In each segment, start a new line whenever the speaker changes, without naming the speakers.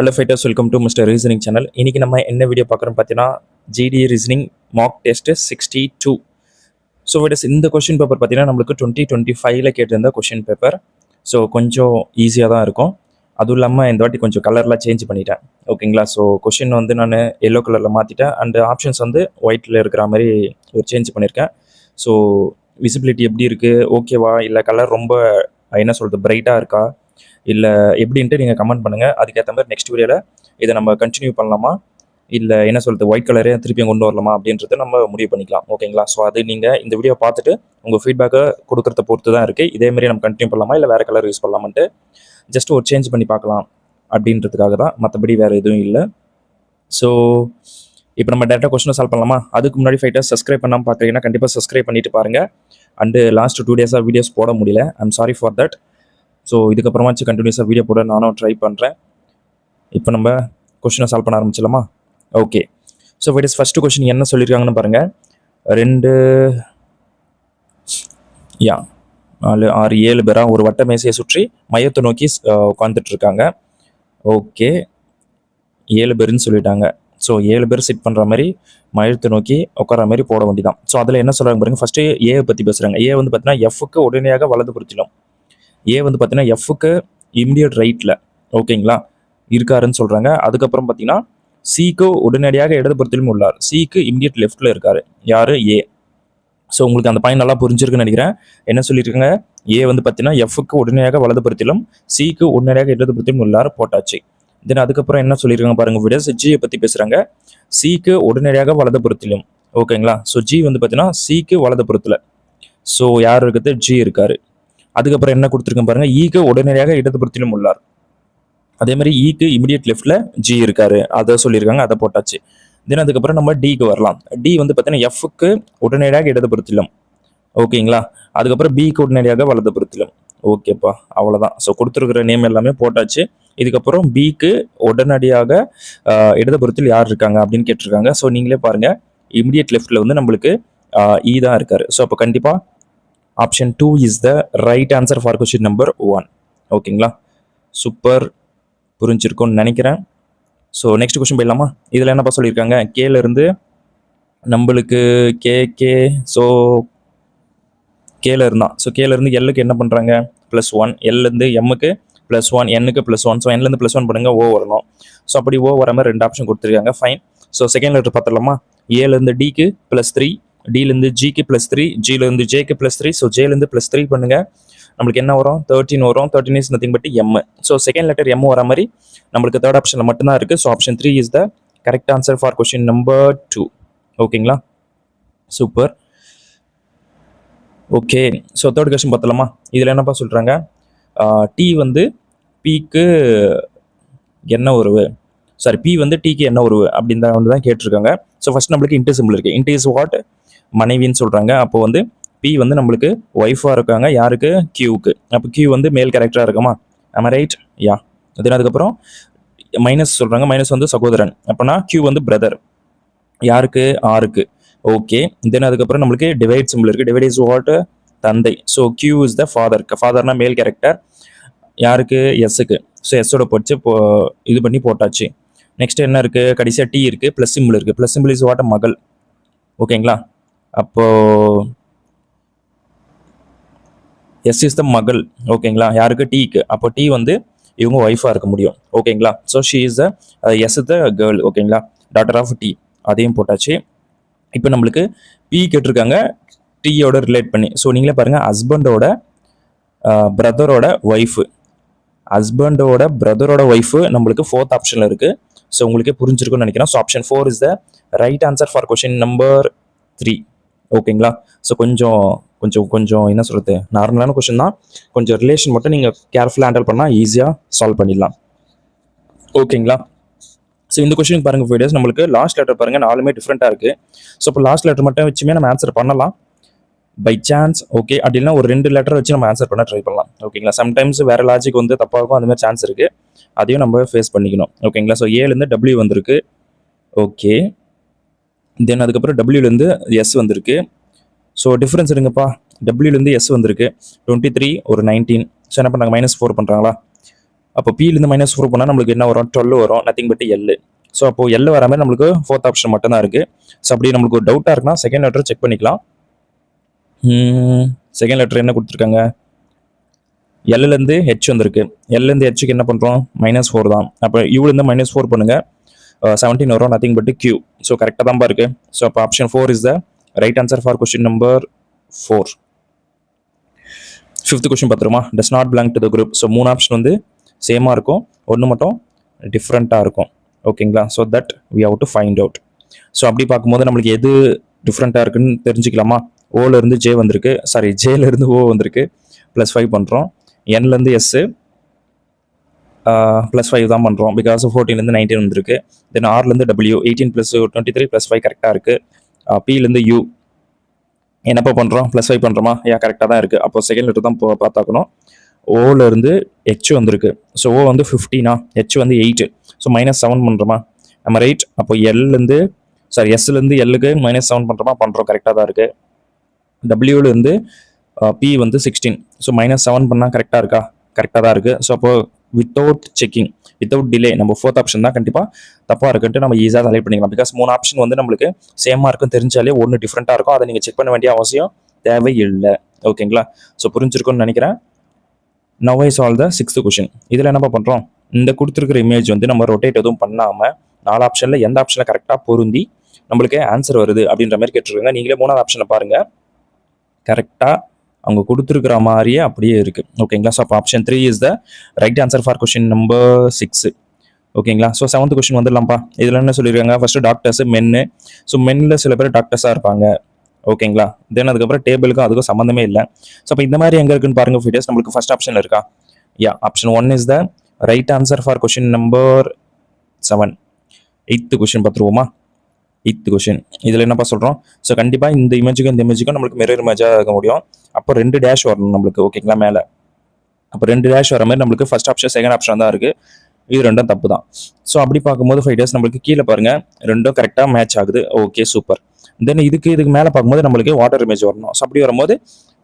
Hello fighters, welcome to mister reasoning channel. இன்றைக்கி நம்ம என்ன வீடியோ பார்க்குறோம் பார்த்தீங்கன்னா, GTA reasoning mark test 62. So fighters, இந்த கொஷின் பேப்பர் பார்த்தீங்கன்னா நம்மளுக்கு 2025 கேட்டிருந்த கொஷின் பேப்பர். ஸோ கொஞ்சம் ஈஸியாக தான் இருக்கும். அதுவும் இல்லாமல் இந்த வாட்டி கொஞ்சம் கலர்லாம் சேஞ்ச் பண்ணிட்டேன். ஓகேங்களா? ஸோ கொஷின் வந்து நான் எல்லோ கலரில் மாற்றிட்டேன் அண்ட் ஆப்ஷன்ஸ் வந்து ஒயிட்டில் இருக்கிற மாதிரி ஒரு சேஞ்ச் பண்ணியிருக்கேன். ஸோ விசிபிலிட்டி எப்படி இருக்குது, ஓகேவா, இல்லை கலர் ரொம்ப என்ன சொல்கிறது பிரைட்டாக இருக்கா, இல்லை எப்படின்ட்டு நீங்கள் கமெண்ட் பண்ணுங்கள். அதுக்கேற்ற மாதிரி நெக்ஸ்ட் வீடியோவில் இதை நம்ம கண்டினியூ பண்ணலாமா, இல்லை என்ன சொல்கிறது ஒயிட் கலரே திருப்பியும் கொண்டு வரலாமா அப்படின்றத நம்ம முடிவு பண்ணிக்கலாம். ஓகேங்களா? ஸோ அது நீங்கள் இந்த வீடியோ பார்த்துட்டு உங்கள் ஃபீட்பேக்கை கொடுக்குறத பொறுத்து தான் இருக்குது. இதேமாரி நம்ம கண்டினியூ பண்ணலாமா இல்லை வேறு கலர் யூஸ் பண்ணலாமான்ட்டு ஜஸ்ட் ஒரு சேஞ்ச் பண்ணி பார்க்கலாம் அப்படின்றதுக்காக தான், மற்றபடி வேறு எதுவும் இல்லை. ஸோ இப்போ நம்ம டேரெக்டாக கொஸ்டினை சால்வ் பண்ணலாமா? அதுக்கு முன்னாடி ஃபைட்டர்ஸ் சப்ஸ்கிரைப் பண்ணாமல் பார்க்குறீங்கன்னா கண்டிப்பாக சப்ஸ்கிரைப் பண்ணிட்டு பாருங்கள். அண்டு லாஸ்ட் 2 டேஸாக வீடியோஸ் போட முடியல, I'm sorry for that. So இதுக்கப்புறமாச்சு கண்டினியூஸாக வீடியோ போட நானும் ட்ரை பண்ணுறேன். இப்போ நம்ம கொஷினை சால்வ் பண்ண ஆரம்பிச்சிடலாமா? Okay. So fighters, first question என்ன சொல்லியிருக்காங்கன்னு பாருங்கள். 2 4 6 7 பேராக ஒரு வட்ட மேசையை சுற்றி மையத்தை நோக்கி உட்காந்துட்ருக்காங்க. ஓகே, 7 பேருன்னு சொல்லிட்டாங்க. ஸோ 7 பேர் சிட் பண்ணுற மாதிரி மையத்தை நோக்கி உட்கார மாதிரி போட வேண்டியதான். ஸோ அதில் என்ன சொல்கிறாங்க பாருங்கள். ஃபஸ்ட்டு ஏ பற்றி பேசுகிறாங்க. ஏ வந்து பார்த்தீங்கன்னா எஃப்க்கு உடனடியாக வலது புறத்திலும், ஏ வந்து பார்த்தீங்கன்னா எஃப்க்கு இமிடியட் ரைட்டில் ஓகேங்களா இருக்காருன்னு சொல்கிறாங்க. அதுக்கப்புறம் பார்த்தீங்கன்னா சிக்கு உடனடியாக இடதுபுறத்திலும் உள்ளார், சிக்கு இமிடியட் லெஃப்ட்டில் இருக்கார். யார்? ஏ. ஸோ உங்களுக்கு அந்த பாயிண்ட் நல்லா புரிஞ்சிருக்குன்னு நினைக்கிறேன். என்ன சொல்லியிருக்காங்க, ஏ வந்து பார்த்தீங்கன்னா எஃப்க்கு உடனடியாக வலதுபுறத்திலும், சிக்கு உடனடியாக இடதுபுறத்திலும் உள்ளார் போட்டாச்சு. தென் அதுக்கப்புறம் என்ன சொல்லியிருக்காங்க பாருங்கள். விட ஜியை பற்றி பேசுகிறாங்க. சிக்கு உடனடியாக வலதுபுறத்திலும் ஓகேங்களா. ஸோ ஜி வந்து பார்த்தீங்கன்னா சிக்கு வலதுபுறத்தில், ஸோ யார் இருக்கிறது? ஜி இருக்கார். அதுக்கப்புறம் என்ன கொடுத்துருக்கேன் பாருங்க. ஈக்கு உடனடியாக இடதுபுறத்திலும் உள்ளார், அதே மாதிரி ஈக்கு இமிடியட் லெஃப்ட்ல ஜி இருக்காரு, அதை சொல்லியிருக்காங்க, அதை போட்டாச்சு. தென் அதுக்கப்புறம் நம்ம டிக்கு வரலாம். டி வந்து பார்த்தீங்கன்னா எஃப்க்கு உடனடியாக இடதுபுறத்திலும் ஓகேங்களா. அதுக்கப்புறம் பிக்கு உடனடியாக வலதுபுறத்திலும். ஓகேப்பா, அவ்வளோதான். ஸோ கொடுத்துருக்கிற நேம் எல்லாமே போட்டாச்சு. இதுக்கப்புறம் பிக்கு உடனடியாக இடதுபுறத்தில் யார் இருக்காங்க அப்படின்னு கேட்டிருக்காங்க. ஸோ நீங்களே பாருங்க, இமிடியட் லெஃப்ட்ல வந்து நம்மளுக்கு இ தான் இருக்காரு. ஸோ அப்போ கண்டிப்பாக option 2 is the right answer for question number 1. ஓகேங்களா? சூப்பர், புரிஞ்சிருக்கும்னு நினைக்கிறேன். ஸோ நெக்ஸ்ட் கொஸ்டின் போயிடலாமா? இதில் என்னப்பா சொல்லியிருக்காங்க, கேலேருந்து நம்மளுக்கு கே ஸோ கேல இருந்தான். ஸோ கேலேருந்து எல்லுக்கு என்ன பண்ணுறாங்க? +1. எல்லேருந்து எம்முக்கு +1, என்னுக்கு +1. ஸோ என்லேருந்து +1 பண்ணுங்க, ஓ வரணும். ஸோ அப்படி ஓ வர மாதிரி 2 ஆப்ஷன் கொடுத்துருக்காங்க. ஃபைன். ஸோ செகண்ட் லெட்டர் பார்த்துடலாமா? ஏலேருந்து டிக்கு +3, டிலேருந்து ஜிக்கு +3, ஜிலேருந்து ஜேக்கு +3. ஸோ ஜேலேருந்து +3 பண்ணுங்க, நம்மளுக்கு என்ன வரும்? 13 வரும். 13 is nothing but M. So second letter M வர மாதிரி நம்மளுக்கு தேர்ட் ஆப்ஷனில் மட்டும்தான் இருக்குது. So option 3 is the correct answer for question number 2. ஓகேங்களா? Super. Okay. So third question பார்த்தலாமா? இதில் என்னப்பா சொல்கிறாங்க, டி வந்து பிக்கு என்ன உறவு, சாரி பி வந்து டிக்கு என்ன உறவு அப்படின்னு தான் வந்து தான் கேட்டிருக்காங்க. ஸோ ஃபர்ஸ்ட் நம்மளுக்கு இன்ட்டு சிம்பிள் இருக்குது. இன்ட்டு இஸ் வாட்? மனைவின்னு சொல்கிறாங்க. அப்போ வந்து பி வந்து நம்மளுக்கு ஒய்ஃபாக இருக்காங்க. யாருக்கு? கியூக்கு. அப்போ கியூ வந்து மேல் கேரக்டராக இருக்குமா? ஆமா, ரைட்? யா. தென் அதுக்கப்புறம் மைனஸ் சொல்கிறாங்க. மைனஸ் வந்து சகோதரன். அப்போனா கியூ வந்து பிரதர். யாருக்கு? ஆருக்கு. ஓகே. தென் அதுக்கப்புறம் நம்மளுக்கு டிவைட் சிம்பிள் இருக்குது. Divide is what? தந்தை. So Q is the father. ஃபாதர்னா மேல் கேரக்டர். யாருக்கு? எஸ்ஸுக்கு. ஸோ எஸ்ஸோட போச்சு இது பண்ணி போட்டாச்சு. நெக்ஸ்ட் என்ன இருக்குது? கடைசியாக டி இருக்குது, ப்ளஸ் சிம்பிள் இருக்குது. Plus symbol is what? மகள். ஓகேங்களா? அப்போது எஸ் இஸ் த மகள். ஓகேங்களா? யாருக்கு? டீக்கு. அப்போ டி வந்து இவங்க ஒய்ஃபாக இருக்க முடியும். ஓகேங்களா? So she is the S the girl. ஓகேங்களா? Daughter of D. அதையும் போட்டாச்சு. இப்போ நம்மளுக்கு பி கேட்டிருக்காங்க டீயோட ரிலேட் பண்ணி. ஸோ நீங்களே பாருங்கள், ஹஸ்பண்டோட பிரதரோட ஒய்ஃபு, ஹஸ்பண்டோட பிரதரோட ஒய்ஃபு நம்மளுக்கு 4th ஆப்ஷனில் இருக்குது. ஸோ உங்களுக்கே புரிஞ்சிருக்கும்னு நினைக்கிறேன். So option 4 is the right answer for question number 3. ஓகேங்களா? ஸோ கொஞ்சம் என்ன சொல்கிறது, நார்மலான கொஸ்டின் தான். கொஞ்சம் ரிலேஷன் மட்டும் நீங்கள் கேர்ஃபுல்லாக ஹேண்டில் பண்ணால் ஈஸியாக சால்வ் பண்ணிடலாம். ஓகேங்களா? ஸோ இந்த கொஸ்டின் பாருங்கள் வீடியோஸ், நம்மளுக்கு லாஸ்ட் லெட்டர் பாருங்கள், 4மே டிஃப்ரெண்ட்டாக இருக்குது. ஸோ இப்போ லாஸ்ட் லெட்டர் மட்டும் வச்சுமே நம்ம ஆன்சர் பண்ணலாம் பை சான்ஸ். ஓகே, அப்படின்னா ஒரு 2 லெட்டர் வச்சு நம்ம ஆன்சர் பண்ண ட்ரை பண்ணலாம். ஓகேங்களா? சம்டைம்ஸ் வேறு லாஜிக் வந்து தப்பாகும், அந்த மாதிரி சான்ஸ் இருக்குது. அதையும் நம்ம ஃபேஸ் பண்ணிக்கணும். ஓகேங்களா? ஸோ ஏலேருந்து டபிள்யூ வந்திருக்கு. ஓகே. தென் அதுக்கப்புறம் டபிள்யூலேருந்து எஸ் வந்திருக்கு. ஸோ டிஃப்ரென்ஸ் எடுங்கப்பா. டபிள்யூலேருந்து எஸ் வந்திருக்கு 23, ஒரு 19. ஸோ என்ன பண்ணுறாங்க? -4 பண்ணுறாங்களா? அப்போ பியிலேருந்து -4 பண்ணால் நம்மளுக்கு என்ன வரும் 12 வரும், நத்திங் பட் எல். ஸோ அப்போ எல் வர மாதிரி நம்மளுக்கு ஃபோர்த் ஆப்ஷன் மட்டும் தான் இருக்குது. ஸோ அப்படி நம்மளுக்கு ஒரு டவுட்டாக இருக்குன்னா செகண்ட் லெட்டர் செக் பண்ணிக்கலாம். செகண்ட் லெட்டர் என்ன கொடுத்துருக்காங்க, எல்லேருந்து ஹெச் வந்திருக்கு. எல்லேருந்து ஹெச்சுக்கு என்ன பண்ணுறோம், -4 தான். அப்போ யூலேருந்து -4 பண்ணுங்கள், 17 வரும், நத்திங் பட் கியூ. ஸோ கரெக்டாக தான் இருக்குது. ஸோ அப்போ option 4 is the right answer for question number 4. 5th question பார்த்துருமா, does not belong to the group. So 3 option வந்து சேமாக இருக்கும், ஒன்று மட்டும் டிஃப்ரெண்ட்டாக இருக்கும். ஓகேங்களா, so that we have to find out. So அப்படி பார்க்கும்போது நம்மளுக்கு எது டிஃப்ரெண்ட்டாக இருக்குன்னு தெரிஞ்சுக்கலாமா. ஓலேருந்து ஜே வந்திருக்கு, சாரி ஜேலேருந்து ஓ வந்திருக்கு, +5 பண்ணுறோம். என்லேருந்து எஸ்ஸு +5 தான் பண்ணுறோம், பிகாஸ் 14லேருந்து 19 வந்திருக்கு. தென் ஆர்லேருந்து டபிள்யூ 18 + 23 +5 கரெக்டாக இருக்குது. பிலேருந்து யூ என்னப்போ பண்ணுறோம், +5 பண்ணுறோமா, கரெக்டாக தான் இருக்குது. அப்போ செகண்ட் லெட்டர் தான் பார்த்தாக்கணும். ஓலேருந்து ஹெச் வந்திருக்கு. ஸோ ஓ வந்து 15, ஹெச் வந்து 8. ஸோ -7 பண்ணுறோமா, நம்ம ரைட். அப்போ எல்லேருந்து எஸ்லேருந்து எல்லுக்கு -7 பண்ணுறோமா, பண்ணுறோம், கரெக்டாக தான் இருக்குது. டபிள்யூலேருந்து பி வந்து 16. ஸோ -7 பண்ணால் கரெக்டாக இருக்கா, கரெக்டாக தான் இருக்குது. ஸோ அப்போ வித்தவுட் செக்கிங், வித்தவுட் டிலே நம்ம ஃபோர்த் ஆப்ஷன் தான் கண்டிப்பாக தப்பாக இருக்குன்ட்டு நம்ம ஈஸியாக செலக்ட் பண்ணிக்கலாம். பிகாஸ் 3 ஆப்ஷன் வந்து நம்மளுக்கு சேமாக இருக்குன்னு தெரிஞ்சாலே ஒன்று டிஃப்ரெண்ட்டாக இருக்கும், அதை நீங்கள் செக் பண்ண வேண்டிய அவசியம் தேவையில்லை. ஓகேங்களா, ஸோ புரிஞ்சிருக்கும்னு நினைக்கிறேன். Now I solve the 6th question. இதில் என்னப்பா பண்ணுறோம், இந்த கொடுத்துருக்கிற இமேஜ் வந்து நம்ம ரொட்டேட் எதுவும் பண்ணாமல் 4 ஆப்ஷனில் எந்த ஆப்ஷனில் கரெக்டாக பொருந்தி நம்மளுக்கு ஆன்சர் வருது அப்படின்ற மாதிரி கேட்டிருக்காங்க. நீங்களே 3வது ஆப்ஷனை பாருங்கள், கரெக்டாக அவங்க கொடுத்துருக்கிற மாதிரியே அப்படியே இருக்குது. ஓகேங்களா, ஸோ அப்போ option 3 is the right answer for question number 6. ஓகேங்களா, ஸோ 7th கொஸ்டின் வந்துடலாம்ப்பா. இதில் என்ன சொல்லியிருக்காங்க, ஃபஸ்ட்டு டாக்டர்ஸ் மென்னு. ஸோ மென்னில் சில பேர் டாக்டர்ஸாக இருப்பாங்க. ஓகேங்களா, தென் அதுக்கப்புறம் டேபிளுக்கும் அதுக்கும் சம்மந்தமே இல்லை. ஸோ அப்போ இந்த மாதிரி எங்கே இருக்குன்னு பாருங்கள் ஃபீட்டர்ஸ். நம்மளுக்கு ஃபர்ஸ்ட் ஆப்ஷன் இருக்கா, option 1 is the right answer for question number 7. 8th question பார்த்துருவோமா. 8th கொஸ்டின் இதில் என்னப்பா சொல்கிறோம், ஸோ கண்டிப்பாக இந்த இமேஜுக்கும் இந்த இமேஜுக்கும் நம்மளுக்கு மிரர் இமேஜாக இருக்க முடியும். அப்போ 2 டேஷ் வரணும் நம்மளுக்கு. ஓகேங்களா, மேலே அப்போ 2 டேஷ் வர மாதிரி நம்மளுக்கு ஃபர்ஸ்ட் ஆப்ஷன் செகண்ட் ஆப்ஷன் தான் இருக்குது. இது ரெண்டும் தப்பு தான். ஸோ அப்படி பார்க்கும்போது ஃபைட்டர்ஸ் நம்மளுக்கு கீழே பாருங்கள், ரெண்டும் கரெக்டாக மேட்ச் ஆகுது. Okay, super. தென் இதுக்கு மேலே பார்க்கும்போது நம்மளுக்கு வாட்டர் இமேஜ் வரணும். ஸோ அப்படி வரும்போது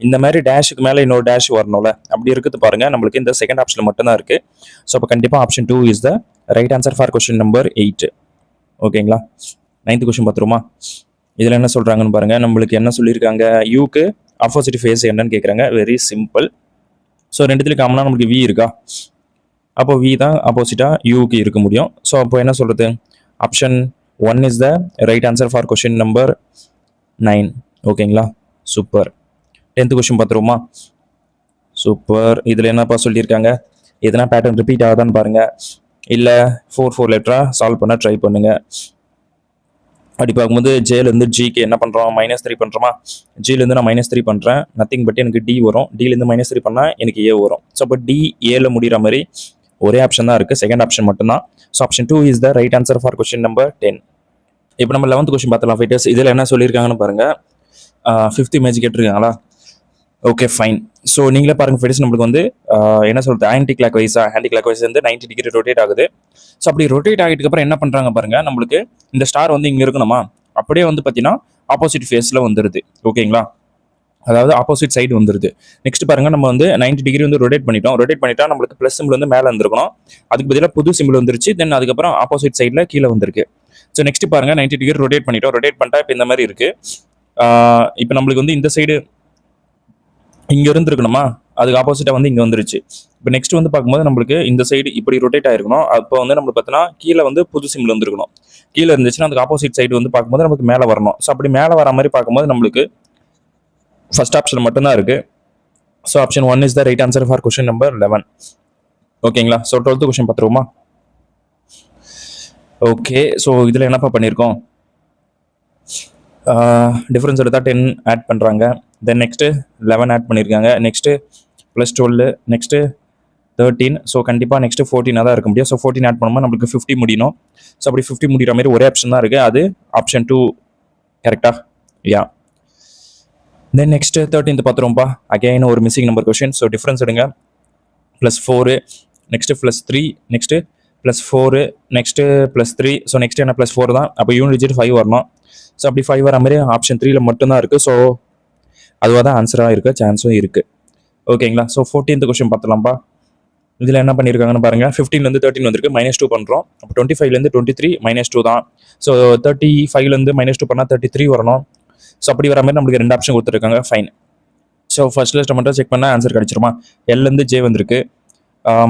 இந்த மாதிரி டேஷுக்கு மேலே இன்னொரு டேஷ் வரணும்ல, அப்படி இருக்குது பாருங்கள். நம்மளுக்கு இந்த செகண்ட் ஆப்ஷன் மட்டும் தான் இருக்குது. ஸோ அப்போ கண்டிப்பாக option 2 is the right answer for question number 8. ஓகேங்களா, 9th கொஸ்டின் பார்த்துருமா. இதில் என்ன சொல்கிறாங்கன்னு பாருங்கள். நம்மளுக்கு என்ன சொல்லியிருக்காங்க, யூக்கு ஆப்போசிட் ஃபேஸ் என்னன்னு கேட்குறாங்க. Very simple. ஸோ ரெண்டுத்துலேயும் காமனாக நம்மளுக்கு வி இருக்கா, அப்போ வி தான் ஆப்போசிட்டாக யூக்கு இருக்க முடியும். ஸோ அப்போ என்ன சொல்கிறது, option 1 is the right answer for question number 9. ஓகேங்களா, சூப்பர். 10th question பார்த்துருவோமா. சூப்பர். இதில் என்னப்பா சொல்லியிருக்காங்க, எதனா பேட்டர்ன் ரிப்பீட் ஆகுதான்னு பாருங்கள், இல்லை 4 லெட்டராக சால்வ் பண்ண ட்ரை பண்ணுங்கள். அப்படி பார்க்கும்போது ஜேலேருந்து ஜிக்கு என்ன பண்ணுறோம், -3 பண்ணுறோமா. ஜிலேருந்து நான் -3 பண்ணுறேன், நத்திங் பட் எனக்கு டி வரும். டிலேருந்து -3 பண்ணால் எனக்கு ஏ வரும். ஸோ அப்போ டி ஏல முடிகிற மாதிரி ஒரே ஆப்ஷன் தான் இருக்குது, செகண்ட் ஆப்ஷன் மட்டும்தான். So option 2 is the right answer for question number 10. இப்போ நம்ம 11th கொஸ்டின் பார்த்தலாம் ஃபைட்டர்ஸ். இதில் என்ன சொல்லியிருக்காங்கன்னு பாருங்கள். 5th இமேஜ் கேட்டிருக்காங்களா. Okay, fine. ஸோ நீங்களே பாருங்கள் ஃபைட்டர்ஸ், நம்மளுக்கு வந்து என்ன சொல்கிறது, ஆன்டி கிளாக் வைஸ் வந்து 90 டிகிரி ரொட்டேட் ஆகுது. ஸோ அப்படி ரொட்டேட் ஆகிட்டுக்கப்புறம் என்ன பண்ணுறாங்க பாருங்கள், நம்மளுக்கு இந்த ஸ்டார் வந்து இங்கே இருக்கணுமா, அப்படியே வந்து பார்த்தீங்கன்னா ஆப்போசிட் ஃபேஸில் வந்துடுது. ஓகேங்களா, அதாவது ஆப்போசிட் சைடு வந்துருது. நெக்ஸ்ட் பாருங்கள், நம்ம வந்து 90 டிகிரி வந்து ரொட்டேட் பண்ணிட்டா நம்மளுக்கு ப்ளஸ் சிம்பிள் வந்து மேலே வந்துருக்கணும், அதுக்கு பதிலாக புது சிம்பிள் வந்துருச்சு. தென் அதுக்கப்புறம் ஆப்போசிட் சைடில் கீழே வந்திருக்கு. ஸோ நெக்ஸ்ட் பாருங்கள், 90 டிகிரி ரொட்டேட் பண்ணிட்டா இப்போ இந்த மாதிரி இருக்குது. இப்போ நம்மளுக்கு வந்து இந்த சைடு இங்கே இருந்துருக்கணுமா, அதுக்கு ஆப்போசிட்டாக வந்து இங்கே வந்துருச்சு. இப்போ நெக்ஸ்ட் வந்து பார்க்கும்போது நம்மளுக்கு இந்த சைடு இப்படி ரொட்டேட் ஆயிருக்கணும். அப்போ வந்து நம்மளுக்கு பார்த்தீங்கன்னா கீழே வந்து புது சிம்பிள் வந்துருக்கணும். கீழே இருந்துச்சுன்னா அதுக்கு ஆப்போசிட் சைடு வந்து பார்க்கும்போது நமக்கு மேலே வரணும். ஸோ அப்படி மேலே வர மாதிரி பார்க்கும்போது நம்மளுக்கு ஃபர்ஸ்ட் ஆப்ஷன் மட்டும்தான் இருக்குது. So option 1 is the right answer for question number 11. ஓகேங்களா, ஸோ 12th கொஸ்டின் பார்த்துருவோமா. ஓகே, ஸோ இதில் என்னப்பா பண்ணியிருக்கோம், டிஃப்ரென்ஸ் எடுத்தால் 10 ஆட் பண்ணுறாங்க. தென் நெக்ஸ்ட்டு 11 ஆட் பண்ணியிருக்காங்க. Next +12, next 13. ஸோ கண்டிப்பாக நெக்ஸ்ட்டு 14 தான் இருக்க முடியும். ஸோ 14 ஆட் பண்ணும்போது நம்மளுக்கு 50 முடியணும். ஸோ அப்படி 50 முடிகிற மாதிரி ஒரே ஆப்ஷன் தான் இருக்குது, அது ஆப்ஷன் 2 கரெக்டாக. Then next 13th பார்த்துருவோம்ப்பா. அகைன் ஒரு missing number question. So difference எடுங்க. +4, next +3, next +4, next +3. So next என்ன +4 தான். அப்போ யூனிட் டிஜிட் 5 வரணும். ஸோ அப்படி 5 வர மாதிரி ஆப்ஷன் 3ல மட்டும்தான் இருக்குது. ஸோ அதுவாக தான் ஆன்சராக இருக்க சான்ஸும் இருக்குது. ஓகேங்களா, ஸோ 14th கொஸ்டின் பார்த்துலாம்ப்பா. இதில் என்ன பண்ணியிருக்காங்கன்னு பாருங்கள், 15 13 வந்திருக்கு, -2 பண்ணுறோம். அப்போ 25 23 -2 தான். ஸோ 35 -2 பண்ணால் 33 வரணும். ஸோ அப்படி வர மாதிரி நம்மளுக்கு 2 ஆப்ஷன் கொடுத்துருக்காங்க. ஃபைன். ஸோ ஃபர்ஸ்ட் லிஸ்ட்டை மட்டும் செக் பண்ணால் ஆன்சர் கிடச்சிருமா? L-J வந்திருக்கு,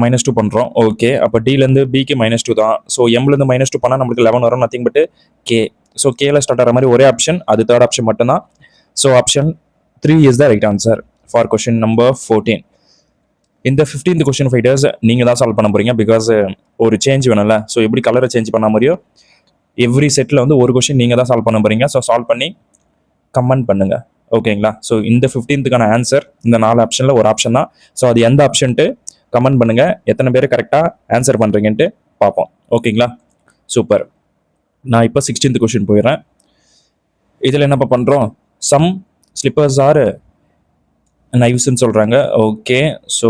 -2 பண்ணுறோம். ஓகே, அப்போ D-லேருந்து B-க்கு -2 தான். ஸோ M-லேருந்து -2 பண்ணால் நம்மளுக்கு 11 வரும், நத்திங் பட் K. ஸோ K-ல ஸ்டார்ட் ஆகிற மாதிரி ஒரே ஆப்ஷன், அது தேர்ட் ஆப்ஷன் மட்டும்தான். So option 3 is the right answer for question number 14. இந்த 15th கொஷின் ஃபைட்டர்ஸ் நீங்கள் தான் சால்வ் பண்ண போகிறீங்க. பிகாஸ் ஒரு சேஞ்ச் வேணும்ல. ஸோ எப்படி கலரை சேஞ்ச் பண்ண மாதிரியோ எவ்ரி செட்டில் வந்து ஒரு கொஷின் நீங்கள் தான் சால்வ் பண்ண போகிறீங்க. ஸோ சால்வ் பண்ணி கமெண்ட் பண்ணுங்கள். ஓகேங்களா? ஸோ இந்த 15th ஆன்சர் இந்த 4 ஆப்ஷனில் ஒரு ஆப்ஷன் தான். ஸோ அது எந்த ஆப்ஷன்ட்டு கமெண்ட் பண்ணுங்கள். எத்தனை பேர் கரெக்டாக ஆன்சர் பண்ணுறீங்கன்ட்டு பார்ப்போம். ஓகேங்களா? சூப்பர். நான் இப்போ 16th கொஷின் போயிடுறேன். இதில் என்னப்பா பண்ணுறோம்? சம் ஸ்லிப்பர்ஸ் ஆர் நைவ்ஸ்ன்னு சொல்கிறாங்க. ஓகே, ஸோ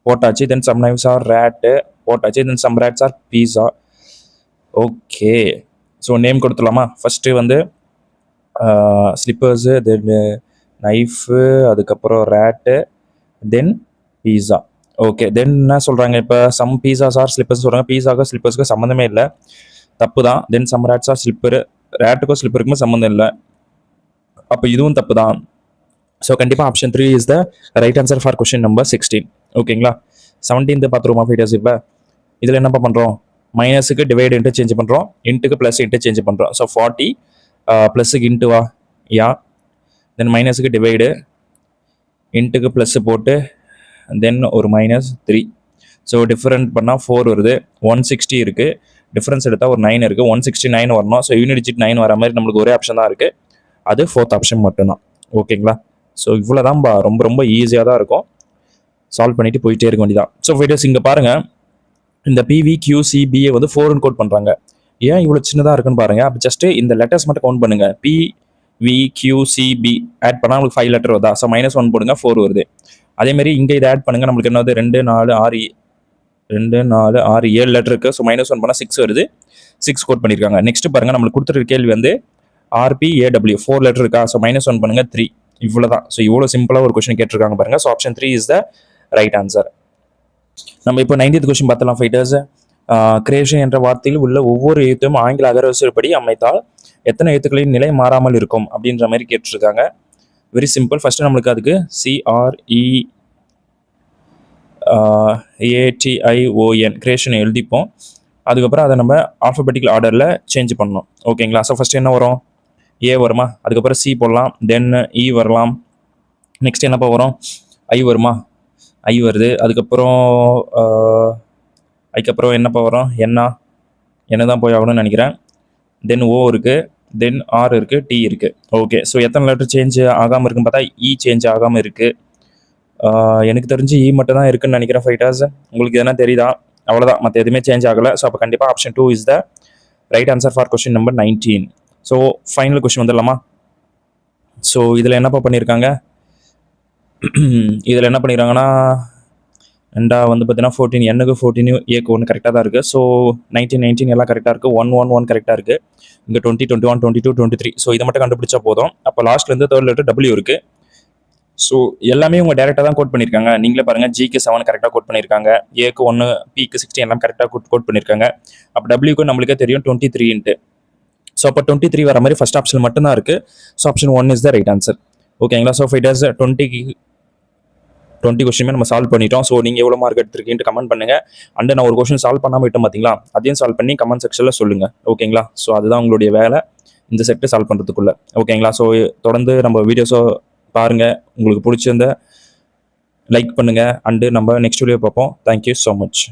போட்டாச்சு. Then some knives R rate போட்டாச்சு. தென் சம் ரேட்ஸ் ஆர் பீஸா. ஓகே, ஸோ நேம் கொடுத்துடலாமா? ஃபஸ்ட்டு வந்து ஸ்லிப்பர்ஸு, தென் நைஃபு, அதுக்கப்புறம் ரேட்டு, தென் பீஸா. ஓகே, தென் என்ன சொல்கிறாங்க இப்போ? சம் பீஸாஸ் ஆர் ஸ்லிப்பர்ஸ் சொல்கிறாங்க. பீஸாக்கும் ஸ்லிப்பர்ஸுக்கும் சம்மந்தமே இல்லை, தப்பு தான். Then some rates R slipper, ரேட்டுக்கும் ஸ்லிப்பருக்குமே சம்மந்தம் இல்லை, அப்போ இதுவும் தப்பு தான். ஸோ கண்டிப்பாக option 3 is the right answer for question number 16. ஓகேங்களா? 17th பார்த்துருவோமா fighters? இப்போ இதில் என்னப்பா பண்ணுறோம்? மைனஸுக்கு டிவைடு இன்டர்சேஞ்ச் பண்ணுறோம், இன்ட்டுக்கு ப்ளஸ் இன்டர்சேஞ்ச் பண்ணுறோம். ஸோ 40 ப்ளஸுக்கு இன்ட்டுவா? யா. தென் மைனஸுக்கு டிவைடு, இன்ட்டுக்கு ப்ளஸ்ஸு போட்டு, தென் ஒரு -3. ஸோ டிஃப்ரெண்ட் பண்ணால் 4 வருது. 160 இருக்குது, டிஃப்ரென்ஸ் எடுத்தால் ஒரு 9 இருக்குது. 169 வரணும். ஸோ யூனிட் டிஜிட் 9 வர மாதிரி நம்மளுக்கு ஒரே ஆப்ஷன் தான் இருக்குது, அது 4th ஆப்ஷன் மட்டும்தான். ஓகேங்களா? ஸோ இவ்வளோ தான் ரொம்ப ரொம்ப ஈஸியாக தான் இருக்கும். சால்வ் பண்ணிட்டு போயிட்டே இருக்க வேண்டியதான். ஸோ ஃபைட்டர்ஸ் இங்கே பாருங்கள், இந்த PVQCBA வந்து 4ன்னு கோட் பண்ணுறாங்க. ஏன் இவ்வளோ சின்னதாக இருக்குன்னு பாருங்கள். அப்போ ஜஸ்ட்டு இந்த லெட்டர்ஸ் மட்டும் கவுண்ட் பண்ணுங்கள். PVQCB ஆட் பண்ணால் நம்மளுக்கு 5 லெட்டர் வருதா? ஸோ -1 போடுங்க, 4 வருது. அதேமாரி இங்கே இதை ஆட் பண்ணுங்கள், நம்மளுக்கு என்னது 2 4 6 7 லெட்டர் இருக்குது. ஸோ -1 பண்ணால் 6 வருது. 6 கோட் பண்ணியிருக்காங்க. நெக்ஸ்ட் பாருங்கள், நம்மளுக்கு கொடுத்துருக்க கேள்வி வந்து RPAW 4 லெட்டர் இருக்கா? ஸோ -1 பண்ணுங்கள், 3. இவ்வளோ தான். ஸோ இவ்வளோ சிம்பிளாக ஒரு கொஸ்டின் கேட்டிருக்காங்க பாருங்கள். So option 3 is the right answer. நம்ம இப்போ 19th கொஸ்டின் பார்த்தலாம் ஃபைட்டர்ஸ். கிரியேஷன் என்ற வார்த்தையில் உள்ள ஒவ்வொரு எழுத்தும் ஆங்கில அகரவரிசைப்படி அமைத்தால் எத்தனை எழுத்துக்களின் நிலை மாறாமல் இருக்கும் அப்படின்ற மாதிரி கேட்டிருக்காங்க. Very simple. ஃபர்ஸ்ட் நம்மளுக்கு அதுக்கு CREATION கிரியேஷன் எழுதிப்போம். அதுக்கப்புறம் அதை நம்ம ஆல்ஃபபெட்டிக்கல் ஆர்டரில் சேஞ்ச் பண்ணணும். ஓகேங்களா? ஸோ ஃபஸ்ட்டு என்ன வரும்? A வருமா? அதுக்கப்புறம் C போடலாம், தென் E வரலாம். நெக்ஸ்ட் என்னப்பா வரும்? I வருமா? I வருது. அதுக்கப்புறம் என்னப்பா வரும்? என்ன தான் போய் ஆகணும்னு நினைக்கிறேன். தென் O இருக்குது, தென் R இருக்குது, T இருக்குது. ஓகே, ஸோ எத்தனை லெட்டர் சேஞ்ச் ஆகாமல் இருக்குன்னு பார்த்தா E சேஞ்ச் ஆகாமல் இருக்குது. எனக்கு தெரிஞ்சு E மட்டும் தான் இருக்குன்னு நினைக்கிறேன் ஃபைட்டர்ஸ். உங்களுக்கு எதனா தெரியுதா? அவ்வளோதான், மற்ற எதுவுமே சேஞ்ச் ஆகலை. ஸோ அப்போ கண்டிப்பாக option 2 is the right answer for question number 19. So final question வந்துடலாமா? ஸோ இதில் என்னப்பா பண்ணியிருக்காங்க? இதில் என்ன பண்ணியிருக்காங்கன்னா, ரெண்டா வந்து பார்த்தீங்கன்னா 14 N-க்கு 14 A-க்கு 1 கரெக்டாக தான் இருக்குது. ஸோ 19 எல்லாம் கரெக்டாக இருக்குது. 1 கரெக்டாக இருக்குது. இங்கே 20 21 22 23. ஸோ இதை மட்டும் கண்டுபிடிச்சா போதும். அப்போ லாஸ்ட்லேருந்து தேர்ட் லெட்டர் W இருக்குது. ஸோ எல்லாமே இவங்க டேரெக்டாக தான் கோட் பண்ணியிருக்காங்க. நீங்களே பாருங்கள், G-க்கு 7 கரெக்டாக கோட் பண்ணியிருக்காங்க, A-க்கு 1, P-க்கு 16 எல்லாம் கரெக்டாக கோட் பண்ணியிருக்காங்க. அப்போ W-க்கு நம்மளுக்கே தெரியும் 23. ஸோ அப்போ 23 வர மாதிரி ஃபர்ஸ்ட் ஆப்ஷன் மட்டும்தான் இருக்குது. So option 1 is the right answer. ஓகேங்களா? ஸோ ஃபைட்டர்ஸ் 20 கொஸ்டின் நம்ம சால்வ் பண்ணிட்டோம். ஸோ நீங்கள் எவ்வளோ மார்க் எடுத்துருக்கீங்கன்னு கமெண்ட் பண்ணுங்கள். அண்ட் நான் ஒரு கொஸ்டின் சால்வ் பண்ணாமல் விட்டோம் பார்த்தீங்களா, அதையும் சால்வ் பண்ணி கமெண்ட் செக்ஷனில் சொல்லுங்கள். ஓகேங்களா? ஸோ அதுதான் உங்களுடைய வேலை இந்த செட்டு சால்வ் பண்ணுறதுக்குள்ளே. ஓகேங்களா? ஸோ தொடர்ந்து நம்ம வீடியோஸோ பாருங்கள். உங்களுக்கு பிடிச்சிருந்த லைக் பண்ணுங்கள். அண்டு நம்ம நெக்ஸ்ட் வீடியோ பார்ப்போம். Thank you so much.